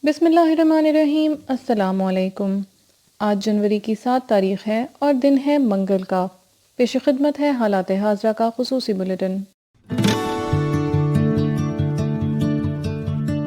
بسم اللہ الرحمن الرحیم۔ السلام علیکم۔ آج جنوری کی 7 تاریخ ہے اور دن ہے منگل کا۔ پیش خدمت ہے حالات حاضرہ کا خصوصی بلیٹن۔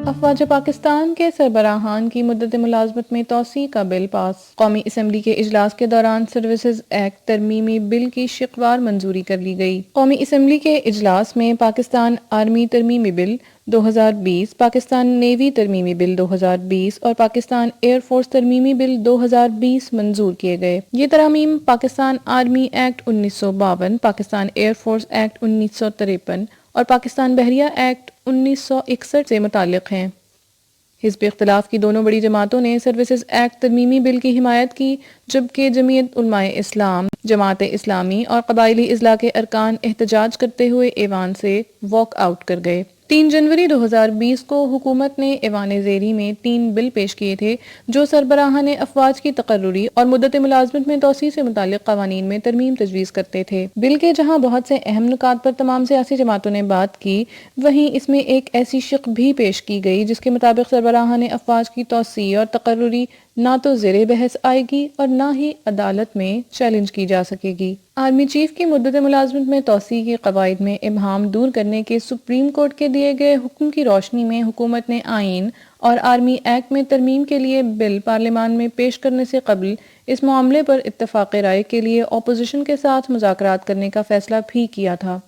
افواج پاکستان کے سربراہان کی مدت ملازمت میں توسیع کا بل پاس۔ قومی اسمبلی کے اجلاس کے دوران سروسز ایکٹ ترمیمی بل کی شقوار منظوری کر لی گئی۔ قومی اسمبلی کے اجلاس میں پاکستان آرمی ترمیمی بل 2020، پاکستان نیوی ترمیمی بل 2020 اور پاکستان ایئر فورس ترمیمی بل 2020 منظور کیے گئے۔ یہ ترامیم Pakistan army act 1952، Pakistan air force act 1953 اور پاکستان بحریہ ایکٹ 1961 سے متعلق ہیں۔ حزب اختلاف کی دونوں بڑی جماعتوں نے سروسز ایکٹ ترمیمی بل کی حمایت کی، جبکہ جمعیت علماء اسلام، جماعت اسلامی اور قبائلی اضلاع کے ارکان احتجاج کرتے ہوئے ایوان سے واک آؤٹ کر گئے۔ 3 جنوری 2020 کو حکومت نے ایوان زیری میں 3 بل پیش کیے تھے جو سربراہان افواج کی تقرری اور مدت ملازمت میں توسیع سے متعلق قوانین میں ترمیم تجویز کرتے تھے۔ بل کے جہاں بہت سے اہم نکات پر تمام سیاسی جماعتوں نے بات کی، وہیں اس میں ایک ایسی شق بھی پیش کی گئی جس کے مطابق سربراہان افواج کی توسیع اور تقرری نہ تو زیر بحث آئے گی اور نہ ہی عدالت میں چیلنج کی جا سکے گی۔ آرمی چیف کی مدت ملازمت میں توسیع کے قواعد میں ابہام دور کرنے کے سپریم کورٹ کے دیے گئے حکم کی روشنی میں حکومت نے آئین اور آرمی ایکٹ میں ترمیم کے لیے بل پارلیمان میں پیش کرنے سے قبل اس معاملے پر اتفاق رائے کے لیے اپوزیشن کے ساتھ مذاکرات کرنے کا فیصلہ بھی کیا تھا۔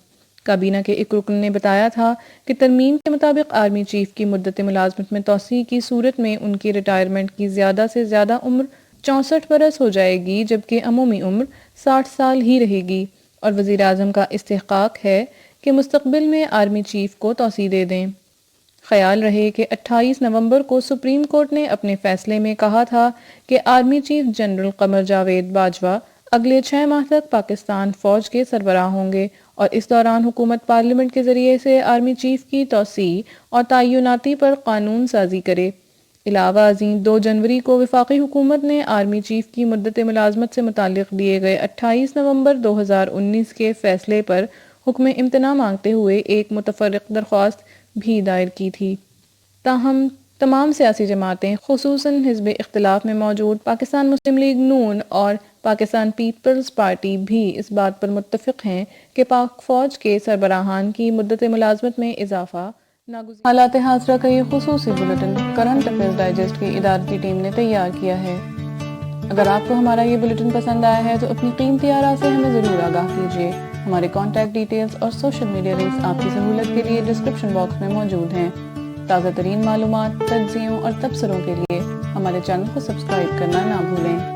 کابینہ کے ایک رکن نے بتایا تھا کہ ترمیم کے مطابق آرمی چیف کی مدت ملازمت میں توسیع کی صورت میں ان کی ریٹائرمنٹ کی زیادہ سے زیادہ عمر 64 برس ہو جائے گی، جبکہ عمومی عمر 60 سال ہی رہے گی، اور وزیر اعظم کا استحقاق ہے کہ مستقبل میں آرمی چیف کو توسیع دے دیں۔ خیال رہے کہ 28 نومبر کو سپریم کورٹ نے اپنے فیصلے میں کہا تھا کہ army chief general Qamar Javed Bajwa اگلے 6 ماہ تک پاکستان فوج کے سربراہ ہوں گے، اور اس دوران حکومت پارلیمنٹ کے ذریعے سے آرمی چیف کی توسیع اور تعیناتی پر قانون سازی کرے۔ علاوہ ازیں 2 جنوری کو وفاقی حکومت نے آرمی چیف کی مدت ملازمت سے متعلق دیے گئے 28 نومبر 2019 کے فیصلے پر حکم امتناع مانگتے ہوئے ایک متفرق درخواست بھی دائر کی تھی۔ تاہم تمام سیاسی جماعتیں خصوصاً حزب اختلاف میں موجود پاکستان مسلم لیگ نون اور پاکستان پیپلز پارٹی بھی اس بات پر متفق ہیں کہ پاک فوج کے سربراہان کی مدت ملازمت میں اضافہ ناگزیر۔ حالات حاضرہ کا یہ خصوصی بلیٹن کرنٹ افیئرز ڈائجسٹ کی ادارتی ٹیم نے تیار کیا ہے۔ اگر آپ کو ہمارا یہ بلیٹن پسند آیا ہے تو اپنی قیمتی آراء سے ہمیں ضرور آگاہ کیجیے۔ ہمارے کانٹیکٹ ڈیٹیلز اور سوشل میڈیا لنکس آپ کی سہولت کے لیے ڈسکرپشن باکس میں موجود ہیں۔ تازہ ترین معلومات، تجزیوں اور تبصروں کے لیے ہمارے چینل کو سبسکرائب کرنا نہ بھولیں۔